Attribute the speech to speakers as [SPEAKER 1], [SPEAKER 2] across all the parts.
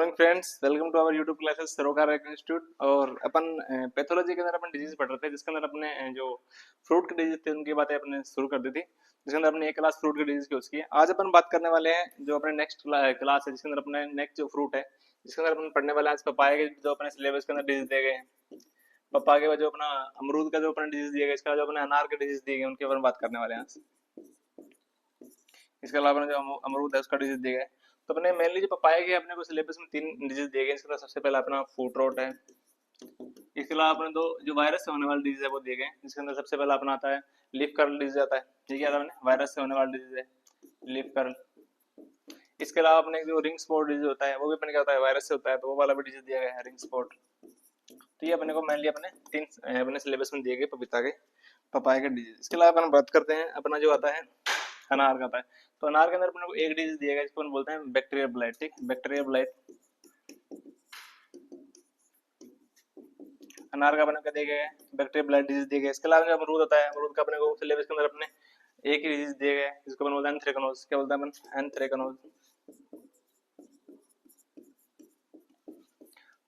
[SPEAKER 1] Morning friends, welcome to our YouTube classes Sarokar institute. और अपन pathology के अंदर अपन डिजीज पढ़ रहे थे, जिसके अंदर अपने जो फ्रूट के डिजीज थे उनकी बातें अपने शुरू कर दी थी, जिसके अंदर अपने एक क्लास फ्रूट के डिजीज की उसकी है। आज अपन बात करने वाले हैं जो अपने नेक्स्ट क्लास है, जिसके अंदर अपने नेक्स्ट जो फ्रूट है जिसके अंदर अपन पढ़ने वाले हैं आज पपाया के जो अपने सिलेबस के अंदर डिजीज दिए गए हैं। पपाया के बाद जो अपना अमरूद का जो अपने डिजीज दिए गए, इसका जो अपने अनार के डिजीज दिए गए उनके बारे में बात करने वाले हैं आज। इसके अलावा जो अमरूद है उसका डिजीज दिया गया है। तो अपने मेनली जो पपाया के अपने को सिलेबस में 3 डिजीज दिए गए। इसके अंदर सबसे पहला अपना फूट रोट है। इसके अलावा अपने दो जो वायरस से होने वाले डिजीज है वो दिए गए, जिसके अंदर सबसे पहला अपना आता है लीफ कर्ल डिजीज आता है। ये क्या था अपने वायरस से होने वाला डिजीज है, लीफ कर्ल। इसके अलावा अपने जो रिंग स्पॉट डिजीज होता है वो भी अपने क्या होता है, वायरस से होता है, तो वो वाला भी डिजीज दिया गया है, रिंग स्पॉट। तो ये अपने को मेनली अपने 3 अपने सिलेबस में दिए गए पपीता के पपाया के डिजीज। इसके अलावा अपन बात करते हैं अपना जो आता है अनार का आता है। तो अनार के अंदर अपने को एक डिजीज दिया गया जिसको अपन बोलते हैं बैक्टीरियल ब्लाइट। ठीक, बैक्टीरियल ब्लाइट अनार का अपने को दिया गया है, बैक्टीरियल ब्लाइट डिजीज दिया गया। इसके अलावा जो अमरूद होता है, अमरूद का अपने को सिलेबस के अंदर अपने एक ही डिजीज दिया गया है जिसको अपन बोलते हैं एंथ्रेक्नोज। क्या बोलते हैं अपन, एंथ्रेक्नोज।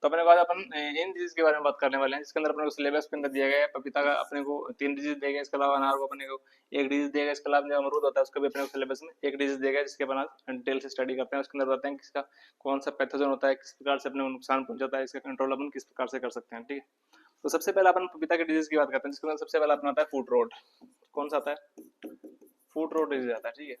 [SPEAKER 1] तो अपने को आज अपन इन डिजीज के बारे में बात करने वाले हैं, जिसके अंदर अपने को सिलेबस के अंदर दिया गया है पपीता का अपने को 3 डिजीज दिए गए। इसके अलावा अनार को अपने को एक डिजीज दिया गया। इसके अलावा जो अमरूद होता है उसका भी अपने को सिलेबस में एक डिजीज दिया गया, जिसके अपन आज डिटेल से स्टडी करते हैं। उसके अंदर बताते हैं किसका कौन सा पैथोजन होता है, किस प्रकार से अपने को नुकसान पहुंचाता है, इसका कंट्रोल अपन किस प्रकार से कर सकते हैं। ठीक है, तो सबसे पहले अपन पपीता के डिजीज की बात करते हैं, जिसके अंदर सबसे पहला अपना आता है फूट रोट। कौन सा आता है, फूट रोट डिजीज आता है। ठीक है,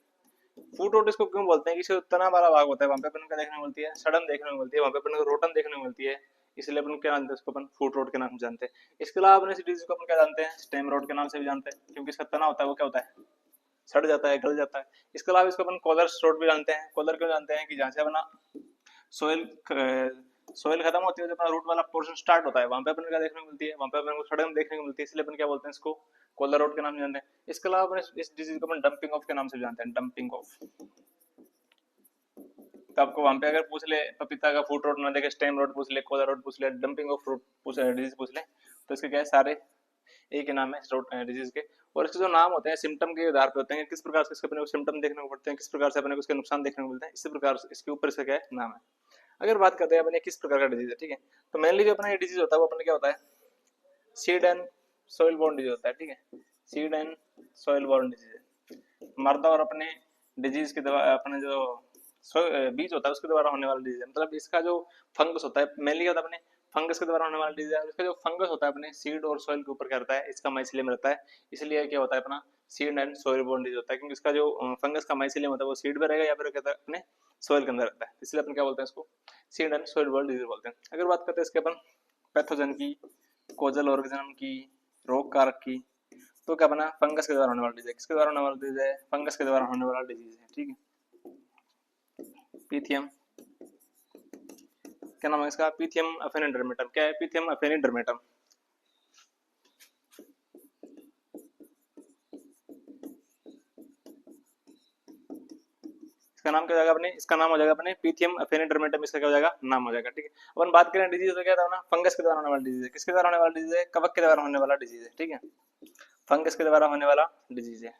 [SPEAKER 1] फूट रोट इसको क्यों बोलते हैं कि तना वाला भाग होता है, वहां पे अपन को देखने को मिलती है, सड़न देखने को मिलती है, वहां पे अपन को रोटन देखने को मिलती है, इसलिए अपन क्या जानते हैं उसको, अपन फूट रोट के नाम से जानते हैं। इसके अलावा अपने इस डिजीज को अपन क्या जानते हैं, स्टेम रोट के नाम से भी जानते हैं, क्योंकि इसका तना होता है वो क्या होता है, सड़ जाता है, गल जाता है। इसके अलावा इसको अपन कॉलर रोट भी जानते हैं। कॉलर क्यों जानते हैं कि जहाँ से अपना सोइल सोइल खत्म होती है, जब अपना रूट वाला पोर्शन स्टार्ट होता है, वहां पे अपन क्या देखने को मिलती है, वहां पे अपन को सड़न देखने को मिलती है, इसलिए अपन क्या बोलते हैं इसको, कॉलर रोट के नाम से जानते हैं। इसके अलावा अपन इस डिजीज को अपन डंपिंग ऑफ के नाम से जानते हैं, डंपिंग ऑफ। तो आपको वहां पे अगर पूछ ले पपीता का फूट रोट ना देखे, स्टेम रोट पूछ ले, कोला रोट पूछ ले, डंपिंग ऑफ फ्रूट पूछ डिजीज पूछ ले, तो इसके क्या है, सारे एक ही नाम है डिजीज के। और इसके जो नाम होते हैं सिम्टम के आधार पे होते हैं, किस प्रकार से इसके अपने को सिम्टम देखने को पड़ते हैं, किस प्रकार से अपने को इसके नुकसान देखने को मिलते हैं, इसी प्रकार से इसके ऊपर इसका क्या है, नाम है। अगर बात करते हैं अपने किस प्रकार का डिजीज है, ठीक है, तो मेनली जो अपना ये डिजीज होता है वो अपने क्या होता है, seed and soil borne disease होता है। ठीक है, seed and soil borne disease है। मर्दा और अपने डिजीज के द्वारा अपने जो बीज होता है उसके द्वारा होने वाला डिजीज है। मतलब इसका जो फंगस होता है मेनली होता है अपने फंगस के द्वारा होने वाला डिजीज है। इसका जो फंगस होता है अपने सीड और सॉइल के ऊपर क्या रहता है, इसका माइसिलियम रहता है, इसलिए क्या होता है अपना seed and soil borne disease होता है, क्योंकि इसका जो फंगस का माइसिलियम होता है वो सीड पे रहेगा या फिर कहता है अपने सॉइल के अंदर रहता है, इसलिए अपन क्या बोलते हैं इसको, seed and soil borne disease बोलते हैं। अगर बात करते हैं इसके अपन पैथोजन की, कोजल ऑर्गेनिज्म की, रोग कारक की, तो क्या बना, फंगस के द्वारा होने वाला डिजीज है। किसके द्वारा होने वाला डिजीज है, फंगस के द्वारा होने वाला डिजीज है। ठीक है, पीथियम, क्या नाम है इसका, पीथियम अफेनिडर्मेटम। क्या है, पीथियम अफेनिडर्मेटम। इसका नाम क्या हो जाएगा अपने, इसका नाम हो जाएगा अपने पीथियम अफेनिडर्मेटम, इसका क्या हो जाएगा, नाम हो जाएगा। ठीक है, अपन बात करें डिजीज तो क्या था ना, फंगस के द्वारा होने वाला डिजीज है। किसके द्वारा होने वाला डिजीज है, कवक के द्वारा होने वाला डिजीज है। ठीक है, फंगस के द्वारा होने वाला डिजीज है।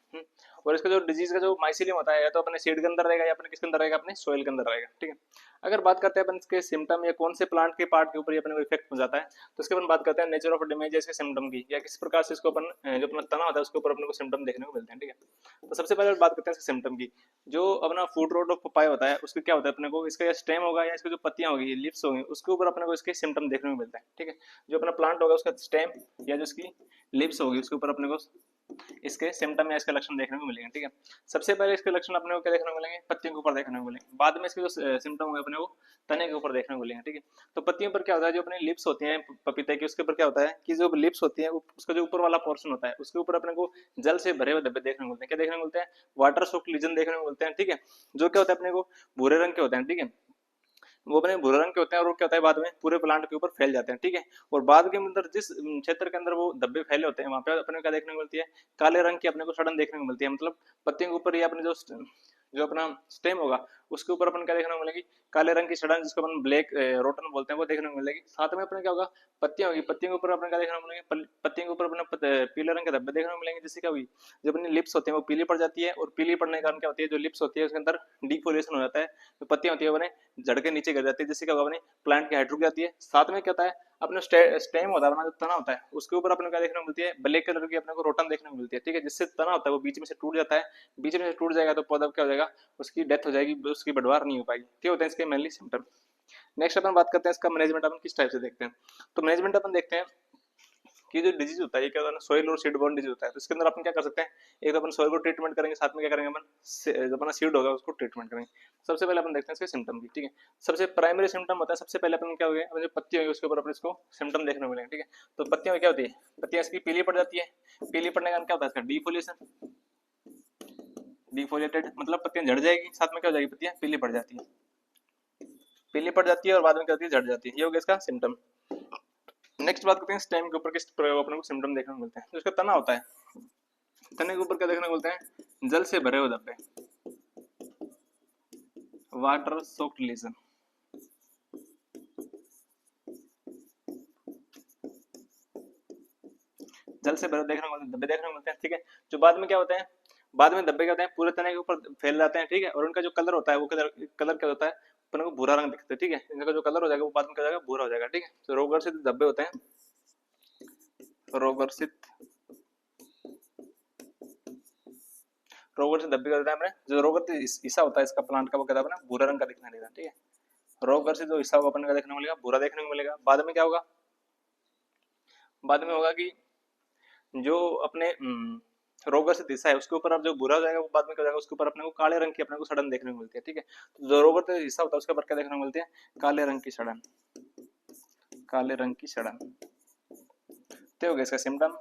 [SPEAKER 1] और इसका जो डिजीज का जो माइसिलियम होता है या तो अपने सीड के अंदर रहेगा या अपने किसके अंदर रहेगा, अपने सोइल के अंदर रहेगा। ठीक है, अगर बात करते हैं अपन इसके सिम्टम या कौन से प्लांट के पार्ट के ऊपर अपने को इफेक्ट पहुंचाता है, तो इसके अपन बात करते हैं नेचर ऑफ डैमेज इसके सिम्टम की, या किस प्रकार से इसको अपन जो अपना तना होता है उसके ऊपर अपने को सिम्टम देखने को मिलते हैं। ठीक है, तो सबसे पहले बात करते हैं इसके सिम्टम की। जो अपना फूट रोट ऑफ पपाया होता है उसके क्या होता है अपने को, इसका स्टेम होगा या इसकी जो पत्तियां होगी, लिप्स होगी, उसके ऊपर अपने को इसके सिम्टम देखने को मिलते हैं। ठीक है, जो अपना प्लांट होगा उसका स्टेम या जो उसकी लिप्स होगी उसके ऊपर अपने को इसके सिम्टम या इसके लक्षण देखने को मिलेंगे। ठीक है, सबसे पहले इसके लक्षण अपने को क्या देखने को मिलेंगे, पत्तियों के ऊपर देखने को मिलेंगे। बाद में इसके जो सिम्टम होंगे अपने को तने के ऊपर देखने को मिलेंगे। ठीक है, तो पत्तियों पर क्या होता है, जो अपने लिप्स होती हैं पपीते की, उसके ऊपर क्या होता है कि जो लिप्स होती है उसका जो ऊपर वाला पोर्शन होता है उसके ऊपर अपने को जल से भरे हुए धब्बे देखने को मिलते हैं। क्या देखने को मिलते हैं, वाटर सोक्ड लीजन देखने को मिलते हैं। ठीक है, जो क्या होता है अपने को भूरे रंग के होते हैं। ठीक है, वो अपने भूरे रंग के होते हैं और वो क्या होता है बाद में पूरे प्लांट के ऊपर फैल जाते हैं। ठीक है, और बाद के अंदर जिस क्षेत्र के अंदर वो धब्बे फैले होते हैं वहां पे अपने को क्या देखने को मिलती है, काले रंग की अपने को सड़न देखने को मिलती है। मतलब पत्तियों के ऊपर ये अपने जो जो अपना स्टेम होगा उसके ऊपर अपन क्या देखने को मिलेगी, काले रंग की सड़न जिसको अपन ब्लैक रोटन बोलते हैं वो देखने को मिलेगी। साथ में अपने क्या होगा, पत्तियां होगी, पत्तियों के ऊपर अपने क्या देखने को मिलेंगे, पत्तियों के ऊपर अपने पीले रंग के धब्बे देखने को मिलेंगे। जिससे क्या हुई, जब अपनी लिप्स होती है वो पीली पड़ जाती है, और पीली पड़ने के कारण क्या होती है, जो लिप्स होती है उसके अंदर डिफोलिएशन हो जाता है, जो पत्तियां होती है वो झड़ के नीचे गिर जाती है, जिससे क्या होगा, अपनी प्लांट की हाइट रुक जाती है। साथ में क्या होता है, अपने स्टेम होता है अपना, जो तना होता है उसके ऊपर अपने क्या देखने को मिलती है, ब्लैक कलर की अपने को रोटन देखने को मिलती है, ठीक है। जिससे तना होता है वो बीच में से टूट जाता है, बीच में से टूट जाएगा तो पौधा क्या हो जाएगा, उसकी डेथ हो जाएगी, उसकी बढ़वार नहीं हो पाएगी। क्या होता है इसके मेनली सिम्टम। नेक्स्ट अपन बात करते हैं इसका मैनेजमेंट अपन किस टाइप से देखते हैं। तो मैनेजमेंट अपन देखते हैं कि जो डिजीज होता है ये क्या होता है, सोइल और सीड बोर्न डिजीज होता है। तो इसके अंदर अपन क्या कर सकते हैं, एक तो अपन सोइल को ट्रीटमेंट करेंगे, साथ में क्या करेंगे अपन जो अपना सीड होगा उसको ट्रीटमेंट करेंगे। सबसे पहले अपन देखते हैं इसके सिम्टम की, ठीक है। सबसे प्राइमरी सिम्टम होता है, सबसे पहले अपन क्या हो गया, जो पत्ती होगी उसके ऊपर अपन इसको सिम्टम देखने को मिलेंगे, ठीक है। तो पत्तियों में क्या होती है, पत्तियां इसकी पीली पड़ जाती है, पीली पड़ने का कारण क्या होता है इसका डिफोलिएशन, डिफोलिएटेड मतलब पत्तियां झड़ जाएगी, साथ में क्या हो जाएगी, पत्तियां पीली पड़ जाती है, पीली पड़ जाती है और बाद में क्या होती है, झड़ जाती है। ये हो गया इसका सिम्टम। नेक्स्ट बात करते हैं स्टेम के ऊपर किस प्रकार अपने को सिम्टम देखने को मिलते हैं। जो इसका तना होता है, तने के ऊपर क्या देखने को मिलते हैं, जल से भरे हुए धब्बे, वाटर सोक्ड लीजन। जल से भरे देखने को मिलते हैं, धब्बे देखने को मिलते हैं, ठीक है। जो बाद में क्या होते हैं, बाद में धब्बे क्या होते हैं, पूरे तने के ऊपर फैल जाते हैं, ठीक है। और उनका जो कलर होता है वो कलर क्या होता है, अपने को भूरा रंग दिखता है, ठीक है। इनका जो कलर हो जाएगा वो बाद में क्या हो जाएगा, भूरा हो जाएगा, ठीक है। तो रोगग्रसित धब्बे होते हैं, रोगग्रसित रोगग्रसित धब्बे होता है अपने, जो रोगग्रसित हिस्सा होता है इसका प्लांट का वो क्या होता है, भूरा रंग का दिखने लगेगा, ठीक है। रोगग्रसित जो हिस्सा होगा अपन का देखने को मिलेगा, भूरा देखने को मिलेगा। बाद में क्या होगा, बाद में होगा कि जो अपने रोगग्रसित हिस्सा है उसके ऊपर अब जो भूरा हो जाएगा वो बाद में क्या हो जाएगा, उसके ऊपर अपने को काले रंग की अपने को सड़न देखने को मिलती है, ठीक है। तो जो रोगग्रसित हिस्सा होता है उसके ऊपर क्या देखने को मिलती है, काले रंग की सड़न, काले रंग की सड़न। तो हो गया इसका सिम्टम।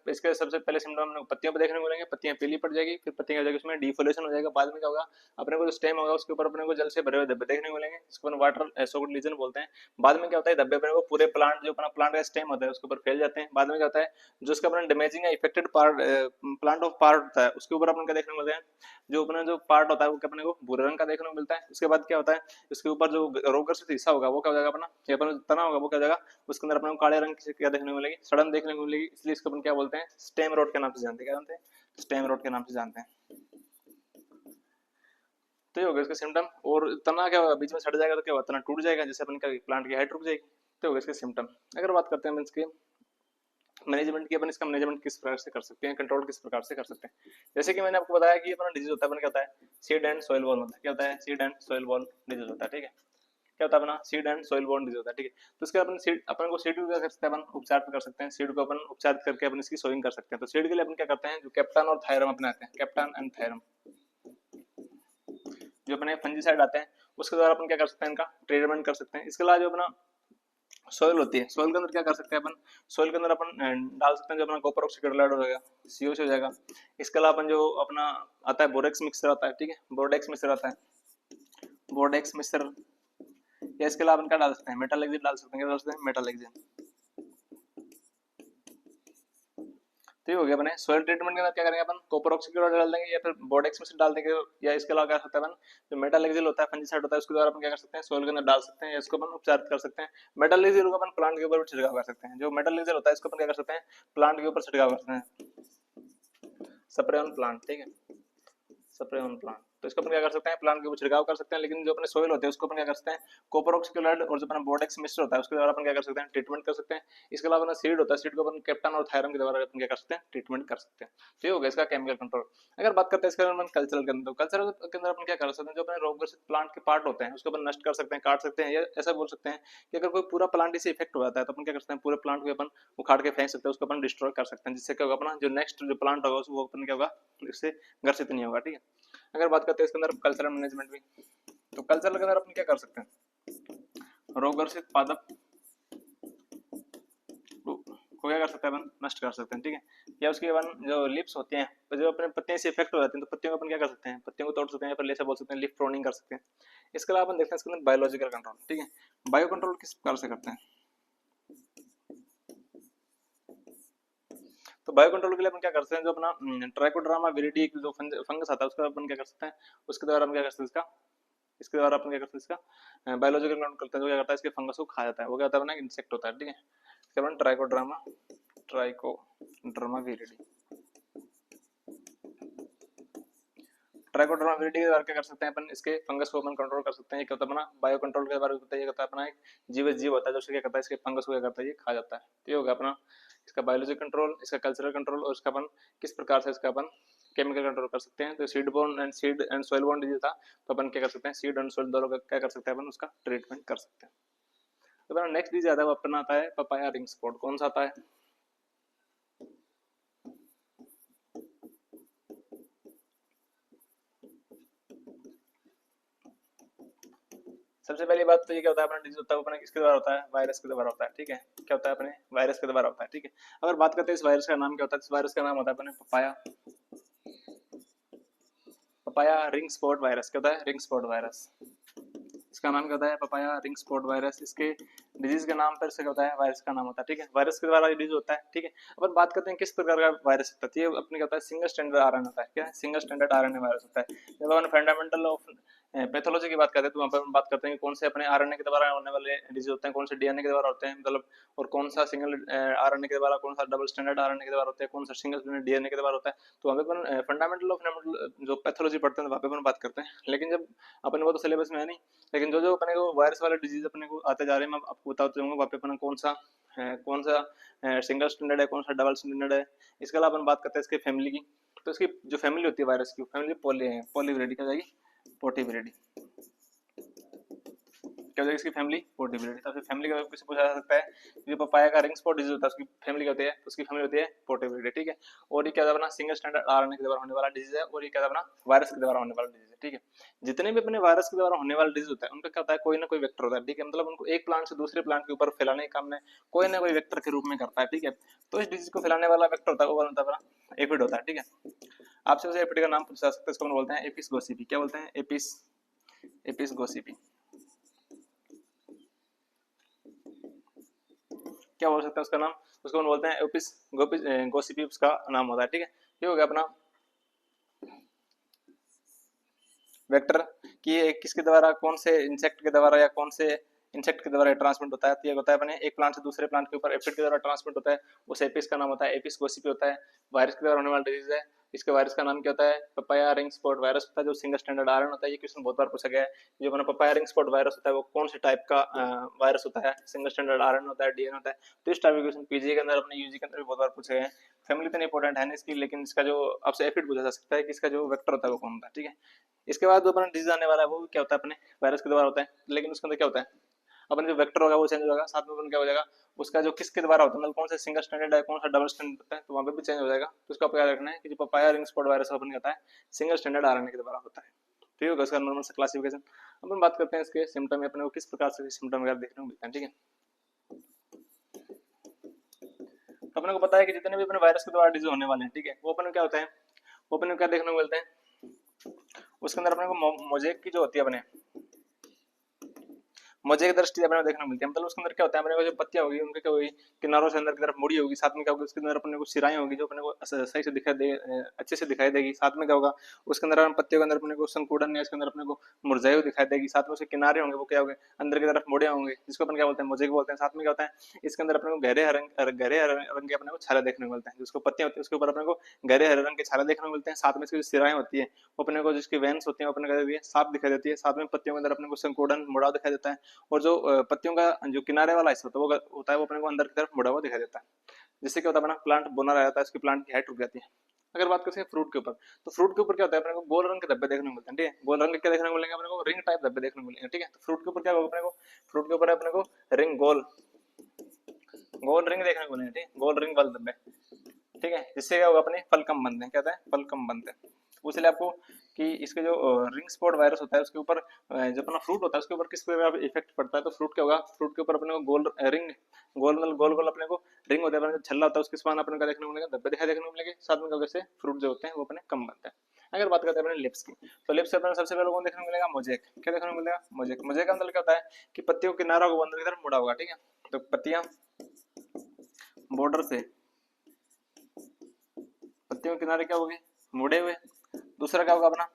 [SPEAKER 1] इसके सबसे पहले सिम्टम पत्तियों पे देखने को मिलेंगे, पत्तियां पीली पड़ जाएगी, फिर पत्तियां हो जाएगी उसमें डिफोलेशन हो जाएगा। बाद में क्या होगा, अपने को जो स्टेम होगा उसके ऊपर अपने को जल से भरे हुए धब्बे देखने को मिलेंगे, इसको अपन वाटर सोक्ड लीजन बोलते हैं। बाद में क्या होता है, धब्बे अपने को पूरे प्लांट जो अपना प्लांट का स्टेम होता है उसके ऊपर फैल जाते हैं। बाद में क्या होता है, जो उसका अपना डैमेजिंग है affected part, plant of part होता है उसके ऊपर अपन क्या देखने को मिलता है, जो अपना जो पार्ट होता है वो अपने को भूरे रंग का देखने को मिलता है। उसके बाद क्या होता है, उसके ऊपर जो रोगग्रसित हिस्सा होगा वो क्या हो जाएगा, अपना ये अपना तना होगा वो क्या हो जाएगा, उसके अंदर अपने को काले रंग की क्या देखने को मिलेगी, सड़न देखने को मिलेगी। इसलिए इसको अपन क्या बोलते हैं, स्टेम रोड के नाम से जानते हैं। क्या जानते हैं, स्टेम रोड के नाम से जानते हैं। तो ये हो गया इसका सिम्टम। और तना क्या होगा, बीच में सड़ जाएगा तो क्या होगा, तना टूट जाएगा, जैसे अपन का प्लांट की हाइट रुक जाएगी। तो हो गया इसके सिम्टम। अगर बात करते हैं इसके मैनेजमेंट की, अपन इसका मैनेजमेंट किस प्रकार से कर सकते हैं, कंट्रोल किस प्रकार से कर सकते हैं। जैसे कि मैंने आपको बताया कि अपना डिजीज होता है, अपन क्या होता है, सीड एंड सॉइल बॉर्न होता है। क्या होता है, seed and soil borne disease होता है, ठीक है। क्या होता है अपना, seed and soil borne disease होता है, ठीक है। तो इसके अपन सीड, अपन को सीड क्या कर सकते हैं, अपन उपचार कर सकते हैं, सीड को अपन उपचार करके अपन इसकी सोइंग कर सकते हैं। तो सीड के लिए अपन क्या करते हैं, जो कैप्टन और थायरम अपने आते हैं, कैप्टन एंड थायरम जो अपने फंजीसाइड आते हैं, उसके द्वारा अपन क्या कर सकते हैं, इनका ट्रीटमेंट कर सकते हैं। इसके अलावा जो अपना सोइल होती है, सोइल के अंदर क्या कर सकते हैं अपन, सोइल के अंदर अपन डाल सकते हैं जो अपना कॉपर ऑक्सीक्लोराइड हो जाएगा, CO हो जाएगा। इसके अलावा अपन जो अपना आता है बोरेक्स मिक्सर आता है, ठीक है, बोर्डेक्स मिक्सर आता है, बोर्डेक्स मिक्सर। या इसके अलावा अपन क्या डाल सकते हैं, मेटालेक्सिन डाल सकते हैं। क्या डाल सकते हैं, मेटालेक्सिन। तो ये हो गया अपने सोइल ट्रीटमेंट के अंदर क्या करेंगे अपन, कॉपर ऑक्सीक्लोराइड डाल देंगे या फिर बोर्डेक्स मिक्सर डाल देंगे। या इसके अलावा क्या सकते हैं अपन, जो मेटालेक्सिल होता है, फंजीसाइड होता है, उसके द्वारा अपन क्या कर सकते हैं, सोइल के अंदर डाल सकते हैं या इसको अपन उपचार कर सकते हैं। मेटालेक्सिल को अपन प्लांट के ऊपर भी छिड़काव कर सकते हैं। जो मेटालेक्सिल होता है इसको अपन क्या कर सकते हैं, प्लांट के ऊपर छिड़काव कर सकते हैं, स्प्रे ऑन प्लांट, ठीक है, स्प्रे ऑन प्लांट। तो इसको अपन क्या कर सकते हैं, प्लांट के ऊपर छिड़काव कर सकते हैं। लेकिन जो अपने सोइल होते हैं उसको अपन क्या कर सकते हैं, कॉपर ऑक्सीक्लोराइड और जो अपना बोर्डेक्स मिक्सर होता है उसके द्वारा अपन क्या कर सकते हैं, ट्रीटमेंट कर सकते हैं। इसके अलावा अपना सीड होता है, सीड को अपन कैप्टन और थायरम के द्वारा अपन क्या कर सकते हैं, ट्रीटमेंट कर सकते हैं। तो ये हो गया इसका केमिकल कंट्रोल। अगर बात करते हैं इसके अंदर कल्चरल के अंदर, तो कल्चरल के अंदर अपन क्या कर सकते हैं, जो अपने रोगग्रसित प्लांट के पार्ट होते हैं उसको अपन नष्ट कर सकते हैं, काट सकते हैं। या ऐसा बोल सकते हैं कि अगर कोई पूरा प्लांट इसे इफेक्ट हो जाता है तो अपन क्या कर सकते हैं, पूरे प्लांट को अपन उखाड़ के फेंक सकते हैं, उसको अपन डिस्ट्रॉय कर सकते हैं। जिससे क्या होगा, अपना जो नेक्स्ट जो प्लांट होगा वो अपन क्या होगा, इससे ग्रसित नहीं होगा, ठीक है। अगर बात करते हैं इसके अंदर कल्चरल मैनेजमेंट भी, तो कल्चरल के अंदर अपन क्या कर सकते हैं, रोगग्रसित पादप को क्या कर सकते हैं, अपन नष्ट कर सकते हैं, ठीक है। या उसके बाद जो लिप्स होते हैं, तो जो अपने पत्तियां से इफेक्ट हो जाती हैं तो पत्तियों को अपन क्या कर सकते हैं, पत्तियों को तोड़ सकते हैं, या फिर लेसा बोल सकते हैं, लिफ प्रोनिंग कर सकते हैं। इसके अलावा अपन देखते हैं इसके अंदर बायोलॉजिकल कंट्रोल, ठीक है। बायो कंट्रोल किस प्रकार से करते हैं, तो बायो कंट्रोल के लिए अपन क्या करते हैं, जो अपना ट्राइकोड्रामा विरिडी जो फंगस आता है उसका अपन क्या कर सकते हैं, उसके द्वारा हम क्या कर सकते हैं इसका, इसके द्वारा अपन क्या करते हैं इसका बायोलॉजिकल कंट्रोल करते हैं, जो क्या करता है इसके फंगस को खा जाता है, वो क्या होता है अपना इंसेक्ट होता है, ठीक है। इसके बाद ट्राइकोड्रामा विरिडी, ट्राइकोडर्मा विरिडी के द्वारा क्या कर सकते हैं अपन, इसके फंगस को अपन कंट्रोल कर सकते हैं। ये क्या होता है अपना बायो कंट्रोल के बारे में बताइए, होता है अपना एक जीव होता है जो क्या करता है इसके फंगस को क्या करता है, ये खा जाता है। तो ये होगा अपना इसका बायोलॉजिकल कंट्रोल, इसका कल्चरल कंट्रोल, और इसका अपन किस प्रकार से इसका अपन केमिकल कंट्रोल कर सकते हैं। तो seed and soil borne disease था, तो अपन क्या कर सकते हैं, सीड एंड सॉइल दोनों का क्या कर सकते हैं अपन, उसका ट्रीटमेंट कर सकते हैं। तो अपना नेक्स्ट डिजीज आता है, वो अपना आता है पपाया रिंग स्पॉट। कौन सा आता है, सबसे पहली बात तो ये क्या होता है अपना डिजीज होता है, अपना किसके द्वारा होता है, वायरस के द्वारा होता है, ठीक है। क्या होता है अपने वायरस के द्वारा होता है, ठीक है। अगर बात करते हैं इस वायरस का नाम क्या होता है, इस वायरस का नाम होता है अपने पपाया रिंग स्पॉट वायरस। क्या होता है, रिंग स्पॉट वायरस, इसका नाम क्या होता है, पपाया रिंग स्पॉट वायरस। इसके डिजीज के नाम पर से क्या होता है, वायरस का नाम होता है, ठीक है। वायरस के द्वारा डिजीज होता है, ठीक है। अपन बात करते हैं किस प्रकार का वायरस होता है, ये अपने क्या होता है, सिंगल स्टैंडर्ड आरएनए होता है। क्या सिंगल स्टैंडर्ड आरएनए वायरस होता है। जब अपन फंडामेंटल ऑफ पैथोलॉजी की बात करते हैं तो वहाँ पर हम बात करते हैं कि कौन से अपने आरएनए के द्वारा होने वाले डिजीज होते हैं, कौन से डीएनए के द्वारा होते हैं, मतलब और कौन सा सिंगल आरएनए के द्वारा, कौन सा डबल स्टैंडर्ड आरएनए के द्वारा होता है, कौन सा सिंगल डीएनए के द्वारा होता है। तो वहाँ पे अपन फंडामेंटल ऑफ जो पैथोलॉजी पढ़ते हैं वहाँ पे अपन बात करते हैं। लेकिन जब अपन वो तो सिलेबस में है नहीं, लेकिन जो जो अपने को वायरस वाले डिजीज अपने को आते जा रहे हैं, मैं आपको बताता जाऊंगा वहाँ पे अपना कौन सा सिंगल स्टैंडर्ड है, कौन सा डबल स्टैंडर्ड है। इसके अलावा अपन बात करते हैं इसके फैमिली की। तो इसकी जो फैमिली होती है वायरस की, फैमिली पॉलीविरिडी क्या हो जाएगी, पोर्टिविरिडी। क्या हो जाएगी इसकी फैमिली, पोर्टिविरिडी। तो फैमिली का किसी पूछा जा सकता है, जो पपाया का रिंग स्पॉट डिजीज होता है उसकी फैमिली क्या होती है, उसकी फैमिली होती है पोर्टिविरिडी, ठीक है। और ये क्या अपना सिंगल स्टैंडर्ड आरएनए के द्वारा होने वाला डिजीज है, और ये क्या अपना वायरस के द्वारा होने वाला डिजीज है, ठीक है। जितने भी अपने वायरस के द्वारा होने वाला डिजीज होता है उनका क्या होता है, कोई ना कोई वेक्टर होता है, ठीक है। मतलब उनको एक प्लांट से दूसरे प्लांट के ऊपर फैलाने के काम में कोई ना कोई वेक्टर के रूप में करता है, ठीक है। तो इस डिजीज को फैलाने वाला वेक्टर होता है वो होता है अपना एफिड होता है, ठीक है। आपसे उसे एफिड का नाम पूछ सकते हैं, इसको बोलते हैं एपिस गोसिपी। क्या बोलते हैं, एपिस गोसिपी। क्या बोल सकते हैं उसका नाम, उसको बोलते हैं एपिस गोसिपी, उसका नाम होता है, ठीक है। ये हो गया अपना वेक्टर कि किसके द्वारा, कौन से इंसेक्ट के द्वारा या कौन से इंसेक्ट के द्वारा ट्रांसमिट होता है। तो ये होता है अपने एक प्लांट से दूसरे प्लांट के ऊपर एफिड के द्वारा ट्रांसमिट होता है, उस एपिस का नाम होता है एपिस गोसिपी होता है। वायरस के द्वारा होने वाला डिजीज है, इसके वायरस का नाम क्या होता है, पपाया रिंग स्पॉट वायरस होता है, जो सिंगल स्टैंडर्ड आरएन होता है। ये क्वेश्चन बहुत बार पूछा गया है, जो अपना पपाया रिंग स्पॉट वायरस होता है वो कौन से टाइप का वायरस होता है, सिंगल स्टैंडर्ड आरएन होता है, डीएन होता है। तो इस टाइप के क्वेश्चन पीजी के अंदर, अपने यूजी के अंदर भी बहुत बार पूछे गए हैं। फैमिली तो इंपॉर्टेंट है नहीं इसकी, लेकिन इसका जो आपसे एफिड पूछा जा सकता है कि इसका जो वेक्टर होता है वो कौन होता है, ठीक है। इसके बाद जो अपना डिजीज आने वाला है वो क्या होता है, अपने वायरस के द्वारा होता है, लेकिन उसके अंदर क्या होता है, अपन जो वेक्टर होगा वो चेंज होगा, साथ में अपन क्या हो जाएगा, उसका जो किसके द्वारा होता है, मतलब कौन सा सिंगल स्टैंडर्ड है, कौन सा डबल स्टैंडर्ड होता है, तो वहाँ पे भी चेंज हो जाएगा। तो उसका याद रखना है कि जो पपाया रिंग स्पॉट वायरस अपन कहता है सिंगल स्टैंडर्ड आरएनए के द्वारा होता है। ठीक होगा इसका नॉर्मल क्लासिफिकेशन। अपन बात करते हैं इसके सिम्टम में, अपने को किस प्रकार से सिम्टम वगैरह देखने को मिलते हैं, ठीक है। तो अपने को पता है कि जितने भी अपने वायरस के द्वारा डिजीज होने वाले हैं, ठीक है, वो अपन क्या होता है, वो अपन को क्या देखने को मिलते हैं, उसके अंदर अपने को मोजेक की जो होती है अपने मोजे की दृष्टि अपने देखने को मिलती है। मतलब उसके अंदर क्या होता है, अपने को जो पत्तियां होगी उनके क्या होगी, किनारों से अंदर की तरफ मुड़ी होगी, साथ में क्या होगा उसके अंदर अपने को सिराएं होगी जो अपने को सही से दिखाई दे, अच्छे से दिखाई देगी। साथ में क्या होगा, उसके अंदर पत्तियों के अंदर अपने को संकुड़न या इसके अंदर अपने को मुरझाई हुई दिखाई देगी। साथ में उसके किनारे होंगे वो क्या होंगे, अंदर की तरफ मुड़े होंगे, जिसको अपन क्या बोलते हैं, मोजेक बोलते हैं। साथ में क्या होता है, इसके अंदर अपने को गहरे रंग के अपने को छाले देखने को मिलते हैं, जिसको पत्तियां होती है उसके ऊपर अपने को गहरे हरे रंग के छाले देखने को मिलते हैं। साथ में इसकी जो सिराएं होती है वो अपने को, जिसकी वेन्स होती है वो अपने को साफ दिखाई देती है। साथ में पत्तियों के अंदर अपने को संकुड़न मुड़ाव दिखाई देता है, और जो पत्तियों का जो किनारे वाला हिस्सा होता है वो अपने को अंदर की तरफ मुड़ा हुआ दिखाई देता है। जिससे क्या होता है, अपना प्लांट बोना रह जाता है, इसकी प्लांट की हाइट रुक जाती है। अगर बात करें फ्रूट के ऊपर, तो फ्रूट के ऊपर क्या होता है, अपने को गोल रंग के धब्बे देखने को मिलते हैं, ठीक है। गोल रंग के क्या देखने को मिलेंगे, अपने को रिंग टाइप धब्बे देखने को मिलेंगे, ठीक है। तो फ्रूट के ऊपर क्या होगा, अपने को फ्रूट के ऊपर अपने को रिंग गोल रिंग देखने को मिलेंगे, ठीक है, गोल रिंग वाले धब्बे, ठीक है। जिससे क्या होगा, अपने फल कम बनते हैं, क्या होता है, फल कम बनते हैं। पूछ लिया आपको कि इसके जो रिंग स्पॉट वायरस होता है उसके ऊपर जो अपना फ्रूट होता है उसके ऊपर किस प्रकार इफेक्ट पड़ता है। तो फ्रूट क्या होगा, फ्रूट के ऊपर अपने को गोल रिंग गोल गोल अपने को रिंग होता है, छल्ला होता है, उसके समान अपने को देखने को मिलेगा, धब्बे दिखाई देखने को मिलेंगे। साथ में क्या फ्रूट जो होते हैं वो अपने कम बनते हैं। अगर बात करते हैं अपने लिप्स की, तो लिप्स से अपने सबसे पहले कौन देखने को मिलेगा, मोजेक। क्या देखने को मिलेगा, मोजेक। मोजेक का अंदर क्या होता है कि पत्तियों के किनारा को अंदर की तरफ मुड़ा होगा, ठीक है। तो पत्तियां बॉर्डर से पत्तियों के किनारे क्या होंगे, मुड़े हुए। दूसरा क्या होगा अपना,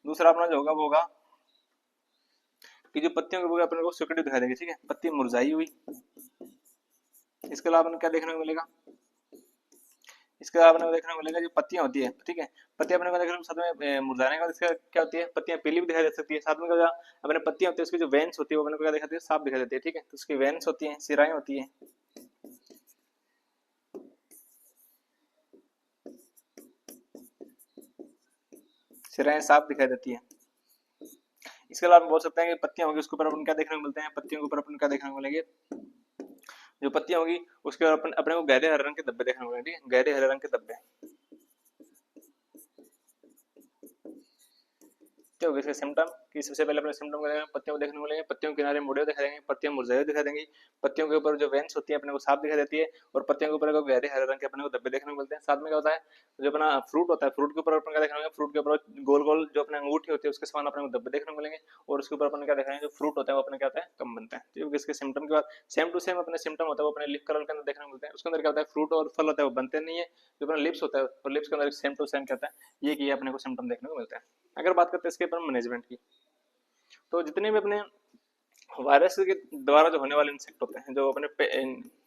[SPEAKER 1] दूसरा अपना जो होगा वो होगा कि जो पत्तियों के होगा अपने को सिकुड़ी दिखाई देगी, ठीक है, पत्ती मुरझाई हुई। इसके अलावा अपने क्या देखने को मिलेगा, इसके अलावा अपने को देखने को मिलेगा जो पत्तियां होती है, ठीक है, पत्तियां अपने को देखने को साथ में मुरझाने के बाद इसका क्या होती है, पत्तियां पीली भी दिखाई दे सकती है। साथ में क्या अपने पत्तियां होती है उसकी जो वेन्स होती है वो अपने को क्या दिखाती है, साफ दिखाई देती है, ठीक है, तो उसकी वेन्स होती है, सिराएं होती है, सिराएं साफ दिखाई देती है। इसके अलावा हम बोल सकते हैं कि पत्तियां होगी उसके ऊपर अपन क्या देखने को मिलते हैं, पत्तियों के ऊपर अपन क्या देखने को मिलेंगे, जो पत्तियां होगी उसके ऊपर अपन अपने को गहरे हरे रंग के धब्बे देखने को मिलेंगे, ठीक है, गहरे हरे रंग के धब्बे। क्या होगा इसके सिम्टम, कि सबसे पहले अपने सिम्टम करेंगे, पत्तियों को देखने को मिलेंगे, पत्तियों के किनारे मुड़े दिखाई देंगे, पत्तियां मुरझाई दिखाई देंगी, पत्तियों के ऊपर जो वेन्स होती है अपने को साफ दिखाई देती है, और पत्तियों के ऊपर गहरे हरे रंग के अपने को धब्बे देखने को मिलते हैं। साथ में क्या होता है, जो अपना फ्रूट होता है, फ्रूट के ऊपर अपन क्या देखने को, फ्रूट के ऊपर गोल गोल जो अपने अंगूठी होती है उसके समान अपने को धब्बे देखने को मिलेंगे, और उसके ऊपर अपन क्या देखेंगे, जो फ्रूट होता है वो अपने क्या होता है, कम बनता है। तो इसके सिम्टम के बाद सेम टू सेम अपने सिम्टम होता है वो अपने लिप कर्ल के अंदर देखने को मिलते हैं। उसके अंदर क्या होता है, फ्रूट और फल होता है वो बनते नहीं है, जो अपना लिप्स होता है और लिप्स के अंदर सेम टू सेम क्या होता है, ये कि अपने को सिम्टम देखने को मिलता है। अगर बात करते हैं इसके ऊपर मैनेजमेंट की, तो जितने भी अपने वायरस के द्वारा जो होने वाले इंसेक्ट होते हैं, जो अपने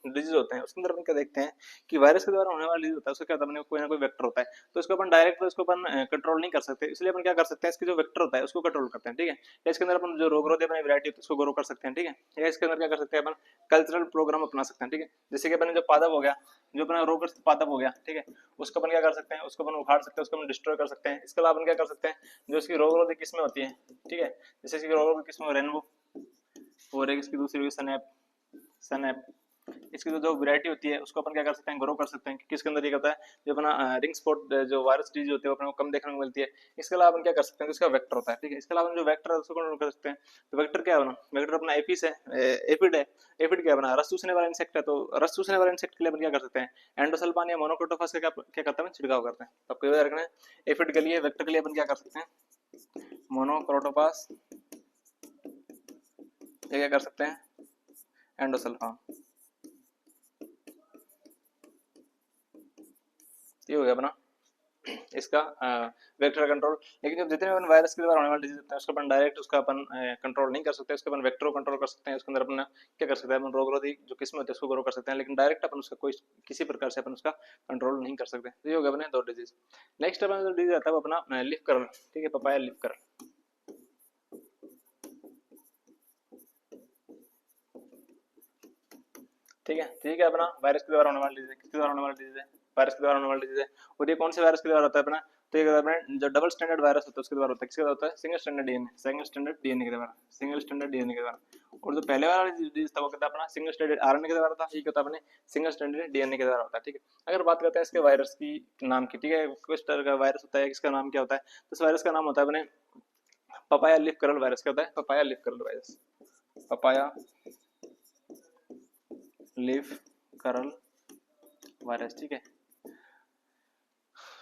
[SPEAKER 1] डिजीज होते हैं, उसके अंदर अपन क्या देखते हैं कि वायरस के द्वारा होने वाला डिजीज होता है उसका क्या होता है, कोई ना कोई वेक्टर होता है, तो इसको अपन डायरेक्ट उसको अपन कंट्रोल नहीं कर सकते, इसलिए अपन क्या कर सकते हैं, इसके जो वेक्टर होता है उसको कंट्रोल करते हैं, ठीक है, या इसके अंदर अपन जो रोग रोधी अपनी वैरायटी होती है उसको ग्रो कर सकते हैं, ठीक है, या इसके अंदर क्या कर सकते हैं अपन कल्चरल प्रोग्राम अपना सकते हैं, ठीक है, जैसे कि अपन जो पादप हो गया, जो अपना रोग पादप हो गया, ठीक है, उसको अपन क्या कर सकते हैं, उसको अपन उखाड़ सकते हैं, उसको अपन डिस्ट्रॉय कर सकते हैं। इसके अलावा अपन क्या कर सकते हैं, जो इसकी रोग रोधी किस्में होती है, ठीक है, जैसे इसकी रोग रोधी किस्में रेनबो, और एक इसकी दूसरी सनैप, सनैप, इसकी जो वैरायटी होती है उसको अपन क्या कर सकते हैं, ग्रो कर सकते हैं, किसके अंदर ये होता है, जो अपना रिंग स्पॉट जो वायरस डिजीज होती है वो अपने को कम देखने को मिलती है। इसके अलावा अपन क्या कर सकते हैं, इसका वेक्टर होता है, ठीक है, इसके अलावा जो वेक्टर है उसको कंट्रोल कर सकते हैं। तो वेक्टर क्या है, वेक्टर अपना एपिस है, एपिड है, एपिड क्या बना, रस चूसने वाला इंसेक्ट है, तो रस चूसने वाले इंसेक्ट के लिए अपन क्या कर सकते हैं, एंडोसल्फान या मोनोक्रोटोफास का क्या करता है, छिड़काव करते हैं। तो आपको याद रखना है, एपिड के लिए, वेक्टर के लिए अपन क्या कर सकते हैं, मोनोक्रोटोफास, ये क्या कर सकते हैं, एंडोसल्फान, ये हो गया अपना इसका वेक्टर कंट्रोल। लेकिन जब जितने अपन वायरस के द्वारा होने वाले डिजीज होते हैं उसको अपन डायरेक्ट उसका अपन कंट्रोल नहीं कर सकते, उसको अपन वेक्टर कंट्रोल कर सकते हैं, उसके अंदर अपन क्या कर सकते हैं, अपन रोग रोधी जो किस्में होती है उसको ग्रो कर सकते हैं, लेकिन डायरेक्ट अपन उसका कोई किसी प्रकार से अपन उसका कंट्रोल नहीं कर सकते। तो ये हो गया अपने दो डिजीज। नेक्स्ट अपन जो डिजीज आता है वो अपना लिफ कर्ल, ठीक है, पपाया लिफ कर्ल, ठीक है, ठीक है, अपना वायरस के द्वारा होने वाला डिजीज है, किसके द्वारा होने वाला डिजीज है, वायरस के द्वारा होने वाला डिजीज है। और ये कौन से वायरस के द्वारा होता है अपना, तो ये अपने जो डबल स्टैंडर्ड वायरस होता है उसके द्वारा होता है, किसके द्वारा होता है, single standard DNA, single standard DNA के द्वारा, सिंगल स्टैंडर्ड डीएनए के द्वारा। और जो पहले वाला डिजीज था वो कहता है अपना सिंगल स्टैंडर्ड आरएनए के द्वारा था, ये कहता है अपने सिंगल स्टैंडर्ड डीएनए के द्वारा होता है, ठीक है। अगर बात करते हैं इसके वायरस की नाम की, ठीक है, किस तरह का वायरस होता है, किसका नाम क्या होता है, तो इस वायरस का नाम होता है अपने पपाया लीफ कर्ल वायरस, क्या होता है, papaya leaf curl virus, papaya leaf curl virus, ठीक है।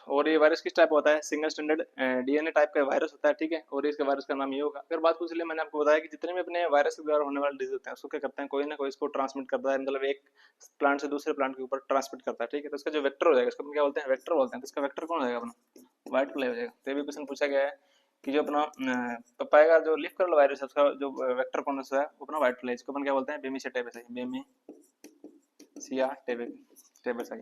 [SPEAKER 1] और ये वायरस किस टाइप का होता है, सिंगल स्टैंडर्ड डीएनए टाइप का वायरस होता है, ठीक है, और इसके वायरस का नाम ये होगा। अगर बात पूछ ले, मैंने आपको बताया कि जितने भी अपने वायरस के द्वारा होने वाले डिजीज होते हैं उसको क्या करते हैं, कोई ना कोई इसको ट्रांसमिट करता है, मतलब एक प्लांट से दूसरे प्लांट के ऊपर ट्रांसमिट करता है, ठीक है, तो इसका जो वेक्टर हो जाएगा इसको क्या बोलते हैं, वेक्टर बोलते हैं। तो इसका वेक्टर कौन हो जाएगा अपना, व्हाइट फ्लाई हो जाएगा। तो ये भी क्वेश्चन पूछा गया है कि जो अपना पपाया का जो लीफ कर्ल वायरस है उसका जो वेक्टर कौन सा है, वो अपना व्हाइट फ्लाई, इसको अपन क्या बोलते हैं, बेमिशिया टेबेसाई, बेमिशिया टेबेसाई,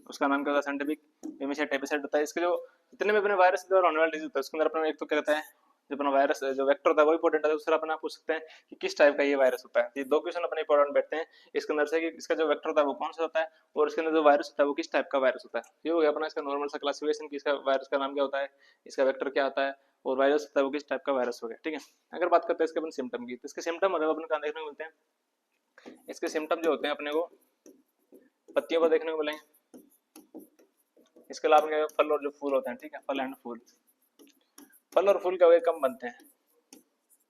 [SPEAKER 1] उसका नाम क्या होता है साइंटिफिक, बेमिशिया टेबेसाई होता है। इसके जो जितने भी अपने वायरस के द्वारा होने वाले डिजीज होता है उसके अंदर अपना एक तो क्या कहता है, जो अपना वायरस जो वेक्टर होता है वो इंपॉर्टेंट है, दूसरा अपना पूछ सकते हैं कि किस टाइप का ये वायरस होता है। ये दो क्वेश्चन अपने इंपॉर्टेंट बैठते हैं इसके अंदर से, कि इसका जो वेक्टर होता है वो कौन सा होता है और इसके अंदर जो वायरस होता है वो किस टाइप का वायरस होता है। ये हो गया अपना इसका नॉर्मल सा क्लासिफिकेशन कि इसका वायरस का नाम क्या होता है, इसका वेक्टर क्या आता है और वायरस होता है वो किस टाइप का वायरस हो गया, ठीक है। अगर बात करते हैं इसके अपन सिम्टम की, तो इसके सिम्टम अगर अपन कहाँ देखने को मिलते हैं, इसके सिम्टम जो होते हैं अपने को पत्तियों पर देखने को मिलेंगे। इसके अलावा फल और जो फूल होते हैं, ठीक है, फल एंड फूल, फल और फूल क्या हो कम बनते हैं,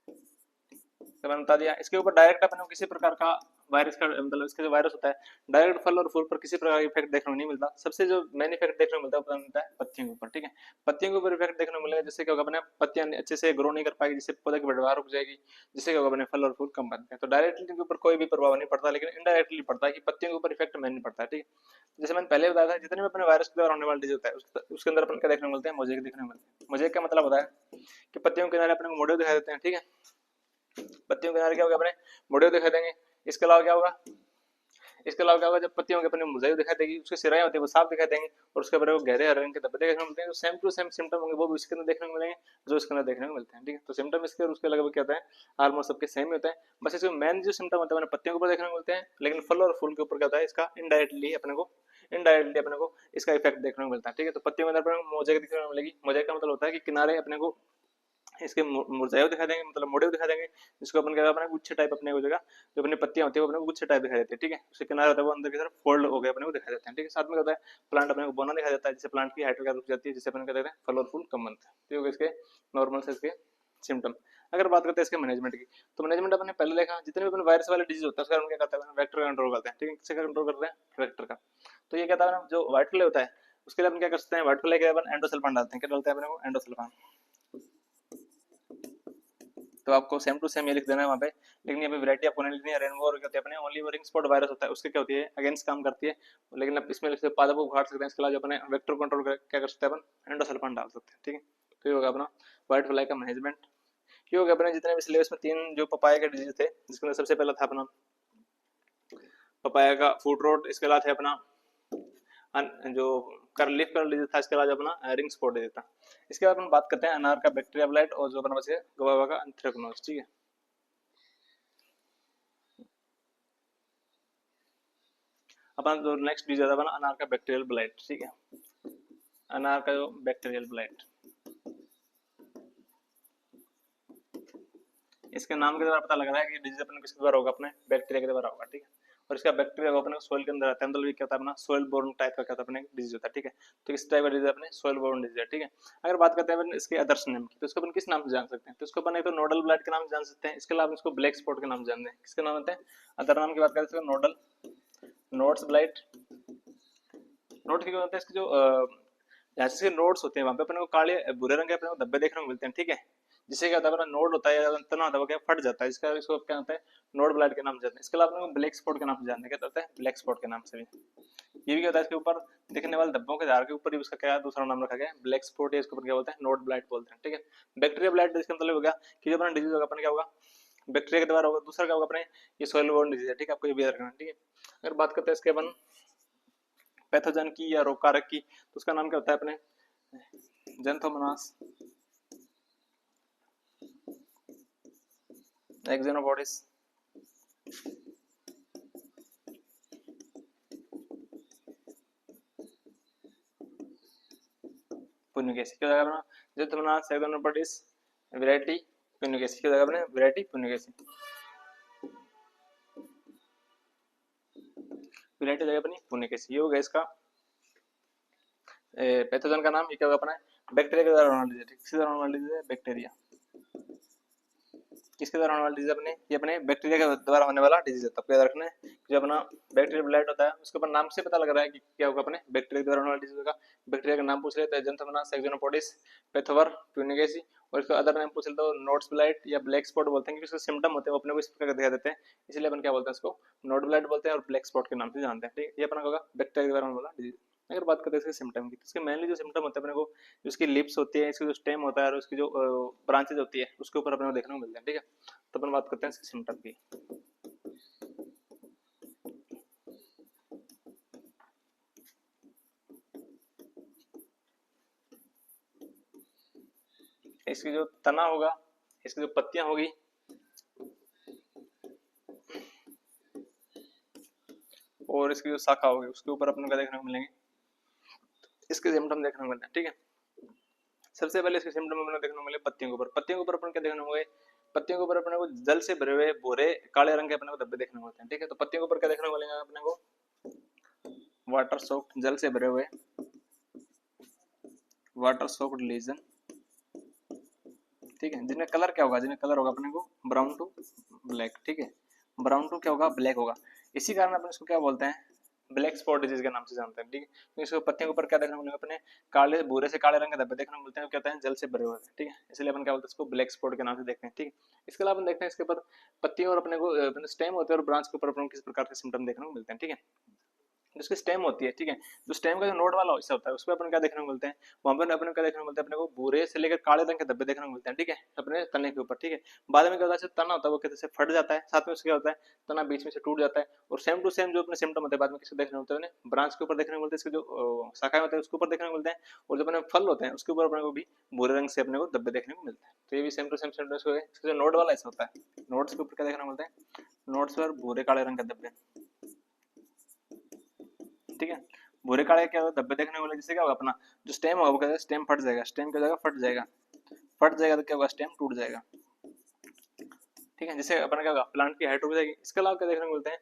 [SPEAKER 1] तो मैंने बता दिया। इसके ऊपर डायरेक्ट अपन किसी प्रकार का वायरस का मतलब इसका जो वायरस होता है डायरेक्ट फल और फूल पर किसी प्रकार का इफेक्ट देखने को नहीं मिलता। सबसे जो मेन इफेक्ट देखने को मिलता है वो मिलता है पत्तियों के ऊपर, ठीक है। पत्तियों के ऊपर इफेक्ट देखने को मिलेगा, जिससे क्या होगा अपने पत्तियां अच्छे से ग्रो नहीं कर पाएगी, जिससे पौधे की पैदावार रुक जाएगी, जिससे क्या होगा अपने फल और फूल कम बनते हैं। तो डायरेक्टली इनके ऊपर कोई भी प्रभाव नहीं पड़ता, लेकिन इनडायरेक्टली पड़ता है कि पत्तियों के ऊपर इफेक्ट नहीं पड़ता है, ठीक है। जैसे मैंने पहले बताया था, जितने भी अपने वायरस के द्वारा होने वाला डिजीज होता है उसके अंदर अपन क्या देखने को मिलते हैं, मोजेक देखने को मिलते हैं। मोजेक का मतलब होता है कि पत्तियों के किनारे अपने को मोड़े दिखाई देते हैं, ठीक है। पत्तियों के किनारे क्या होगा अपने मोड़े दिखाई देंगे। इसके अलावा क्या होगा, इसके अलावा क्या होगा, जब पत्तियों के अपने मुरझाई दिखाई देगी, उसके सिराएं होती है वो साफ दिखाई देंगे, और उसके ऊपर वो गहरे हरे रंग के धब्बे देखने को मिलते हैं। तो सेम टू सेम सिम्टम होंगे वो भी इसके अंदर देखने को मिलेंगे जो इसके अंदर देखने को मिलते हैं, ठीक है। तो सिम्टम इसके और उसके लगभग क्या होता है, ऑलमोस्ट सबके सेम ही होता है। बस इसमें मेन जो सिम्टम होता है मैंने पत्तियों के ऊपर देखने को मिलते हैं, लेकिन फल और फूल के ऊपर क्या होता है, इसका इनडायरेक्टली अपने को इसका इफेक्ट देखने को मिलता है, ठीक है। तो पत्तियों के अंदर मोजेक दिखने को मिलेगी। मोजेक का मतलब होता है कि किनारे अपने को इसके मुरझाए दिखा देंगे, मतलब मोड़े दिखा देंगे, जिसको अपन क्या अपने गुच्छे टाइप अपने को जगह जो अपनी पत्तियां होती है वो अपने को गुच्छे टाइप दिखाई देती है, ठीक है। उसके किनारे होता है वो अंदर की तरफ फोल्ड हो गए अपने को दिखाई देते हैं, ठीक है। साथ में होता है प्लांट अपने को बोना दिखाई देता है, जिससे प्लांट की हाइट वगैरह रुक जाती है, जिससे अपन कहते हैं फल और फूल कम बनते हैं। ठीक है, इसके नॉर्मल से इसके सिम्टम। अगर बात करते हैं इसके मैनेजमेंट की, तो मैनेजमेंट अपने पहले देखा, जितने भी अपन वायरस वाले डिजीज होता है उसका क्या करते हैं, वेक्टर का कंट्रोल करते हैं, ठीक है। किसका कंट्रोल करते हैं, वेक्टर का। तो ये कहता है जो व्हाइट फ्लाई होता है उसके लिए अपन क्या करते हैं, व्हाइट फ्लाई के अपन एंडोसल्फान डालते हैं। क्या डालते हैं अपने को, एंडोसल्फान। तो आपको सेम टू सेम ये लिख देना है वहाँ पे, लेकिन यहाँ पे वैरायटी आपको नहीं लिखनी है। रेनबो और कहते हैं अपने ओनली वो रिंग स्पॉट वायरस होता है, उसके क्या होती है, अगेंस्ट काम करती है, लेकिन अब इसमें लिखते पादप को उखाड़ सकते हैं। इसके अलावा जो अपने वेक्टर कंट्रोल क्या कर सकते हैं, अपन एंडोसल्फान डाल सकते हैं, ठीक है। तो ये होगा अपना व्हाइट फ्लाई का मैनेजमेंट। ये होगा अपने जितने भी सिलेबस में तीन जो पपाया के डिजीज थे, जिसके अंदर सबसे पहला था अपना पपाया का फूट रोट, इसके अलावा थे अपना जो कर लिफ कर डिजीज था, इसके बाद अपना रिंग स्पॉट डिजीज था। इसके बाद अपन बात करते हैं अनार का बैक्टीरिया ब्लाइट, और जो अपना बचे गवावा का एंथ्रेक्नोज, ठीक है। अपन जो नेक्स्ट डिजीज था अनार का बैक्टीरियल ब्लाइट, ठीक है। अनार का जो बैक्टीरियल ब्लाइट, इसके नाम के द्वारा पता लग रहा है कि डिजीज अपने किसके द्वारा होगा, अपने बैक्टीरिया के द्वारा होगा, ठीक है। और इसका बैक्टीरिया को अपने सोइल के अंदर आता है, मतलब क्या होता है अपना सोइल बोर्न टाइप का क्या होता है अपने डिजीज होता है, ठीक है। तो इस टाइप का डिजीज अपने सोइल बोर्न डिजीज है, ठीक है। अगर बात करते हैं इसके अदर्स नेम की, तो इसको अपन किस नाम से जान सकते हैं, तो इसको अपन एक तो नोडल ब्लाइट के नाम से जान सकते हैं, इसके अलावा इसको ब्लैक स्पॉट के नाम से जानते हैं। किसके नाम होते हैं, अदर नाम की बात करें तो नोडल, नोट्स ब्लाइट। नोट क्यों होता है, इसके जो जैसे नोट्स होते हैं वहां पे अपने को काले भूरे रंग के अपने को धब्बे देखने को मिलते हैं, ठीक है। जिससे क्या होता है अपना नोड होता है या तना होता है वो क्या फट जाता है, इसका इसको क्या होता है नोड ब्लाइट के नाम से जानते हैं। इसके अलावा अपने को ब्लैक स्पॉट के नाम से जानते हैं, क्या होता है ब्लैक स्पॉट के नाम से भी। ये भी क्या होता है, इसके ऊपर दिखने वाले धब्बों के धार के ऊपर ही उसका क्या दूसरा नाम रखा गया है, ब्लैक स्पॉट, या इसके ऊपर क्या बोलते हैं, नोड ब्लाइट बोलते हैं, ठीक है। बैक्टीरिया ब्लाइट इसका मतलब हो गया कि जो अपना डिजीज होगा अपन क्या होगा, बैक्टीरिया के द्वारा होगा। दूसरा क्या होगा अपने ये सोइल बोर्न डिजीज है, ठीक है, आपको ये भी याद रखना, ठीक है। अगर बात करते हैं इसके अपन पैथोजन की या रोग कारक की, तो उसका नाम क्या होता है अपने जेंथोमोनास एक्जेनोबॉडिस, पुन्नुकेसी की जगह अपना जेंथोमोनास एक्जेनोबॉडिस वैरायटी पुन्नुकेसी की जगह अपने वैरायटी पुन्नुकेसी, वैरायटी जगह अपनी पुन्नुकेसी। ये हो गया इसका पैथोजन का नाम। ये क्या होगा अपना बैक्टीरिया के द्वारा होने वाली डिजीज, किसके द्वारा होने वाली डिजीज है, बैक्टीरिया। किसके द्वारा होने वाला डिजीज अपने, ये अपने बैक्टीरिया के द्वारा होने वाला डिजीज है। तब याद रखना है जो अपना बैक्टीरियल ब्लाइट होता है उसके ऊपर नाम से पता लग रहा है कि क्या होगा अपने बैक्टीरिया के द्वारा होने वाला डिजीज होगा। बैक्टीरिया का नाम पूछ लेते हैं जेंथोमोनास एक्जेनोपोडिस पैथोवर प्यूनिकेसी, और इसका अदर नाम पूछ लेते हो नोड्स ब्लाइट या ब्लैक स्पॉट बोलते हैं, क्योंकि इसके सिम्टम होते हैं वो अपने को इस प्रकार दिखा देते हैं, इसलिए अपन क्या बोलते हैं इसको नोड ब्लाइट बोलते हैं और ब्लैक स्पॉट के नाम से जानते हैं, ठीक है। ये अपना होगा बैक्टीरिया के द्वारा होने वाला डिजीज। अगर बात करते हैं इसके सिम्टम की, तो इसके मेनली जो सिम्टम होते हैं अपने को जो उसकी लिप्स होती है, इसकी जो स्टेम होता है और उसकी जो ब्रांचेज होती है उसके ऊपर अपने को देखने को मिलते हैं, ठीक है। तो अपन बात करते हैं इसके सिम्टम की। इसकी जो तना होगा, इसकी जो पत्तियां होगी, और इसकी जो शाखा होगी उसके ऊपर अपने को देखने को मिलेंगे, इसके सिम्टम देखने को मिलते हैं, ठीक है। सबसे पहले इसके सिम्टम अपने देखने को मिले पत्तियों के ऊपर। पत्तियों के ऊपर अपन क्या देखने को मिले, पत्तियों के ऊपर अपने को जल से भरे हुए भूरे काले रंग के अपने को धब्बे देखने को मिलते हैं, ठीक है। तो पत्तियों के ऊपर क्या देखने को मिलेगा अपने को, वाटर सोक्ड, जल से भरे हुए वाटर सोक्ड लीजन, ठीक है, जिनमें कलर क्या होगा, जिनमें कलर होगा अपने को ब्राउन टू ब्लैक, ठीक है। ब्राउन टू क्या होगा, ब्लैक होगा। इसी कारण अपन इसको क्या बोलते हैं, ब्लैक स्पॉट डिजीज के नाम से जानते हैं, ठीक है। तो इसको पत्तियों के ऊपर क्या देखने को मिलेगा, अपने काले भूरे से काले रंग के धब्बे देखने को मिलते हैं, क्या होता है, जल से भरे हुए हैं, ठीक है। इसलिए अपन क्या बोलते हैं इसको, ब्लैक स्पॉट के नाम से देखते हैं, ठीक है। इसके अलावा अपन देखते हैं इसके ऊपर पत्तियों और अपने को स्टेम होते हैं और ब्रांच के ऊपर अपन किस प्रकार के सिम्टम देखने को मिलते हैं, ठीक है। जिसकी स्टेम होती है, ठीक है, जो स्टेम का जो नोड वाला हिस्सा होता है उसमें अपन क्या देखने को मिलते हैं, वहां पर अपन क्या देखने को मिलता है, अपने को भूरे से लेकर काले रंग के धब्बे देखने को मिलते हैं, ठीक है, अपने तने के ऊपर, ठीक है। बाद में क्या होता है, तना होता है वो कैसे फट जाता है, साथ में उसके क्या होता है, तना बीच में से टूट जाता है, और सेम टू सेम जो अपने सिम्टम होते हैं बाद में किसको देखने को मिलते हैं, ब्रांच के ऊपर देखने को मिलते हैं, इसके जो शाखाएं होते हैं उसके ऊपर देखने को मिलते हैं, और जो अपने फल होते हैं उसके ऊपर अपने को भी भूरे रंग से अपने को धब्बे देखने को मिलते हैं। तो ये भी सेम टू सेम सिम्टम्स हो गए। इसका जो नोड वाला हिस्सा होता है, नोड्स के ऊपर क्या देखने को मिलते हैं, नोड्स पर भूरे काले रंग के धब्बे, ठीक है। भूरे काले क्या होगा, धब्बे देखने को मिले, जिससे क्या होगा, अपना जो स्टेम होगा वो क्या, स्टेम फट जाएगा, स्टेम क्या हो जाएगा, फट जाएगा, फट जाएगा तो क्या होगा, स्टेम टूट जाएगा, ठीक है। जिससे अपने क्या होगा, प्लांट की हाइट रुक जाएगी। इसके अलावा क्या देखने को मिलते हैं,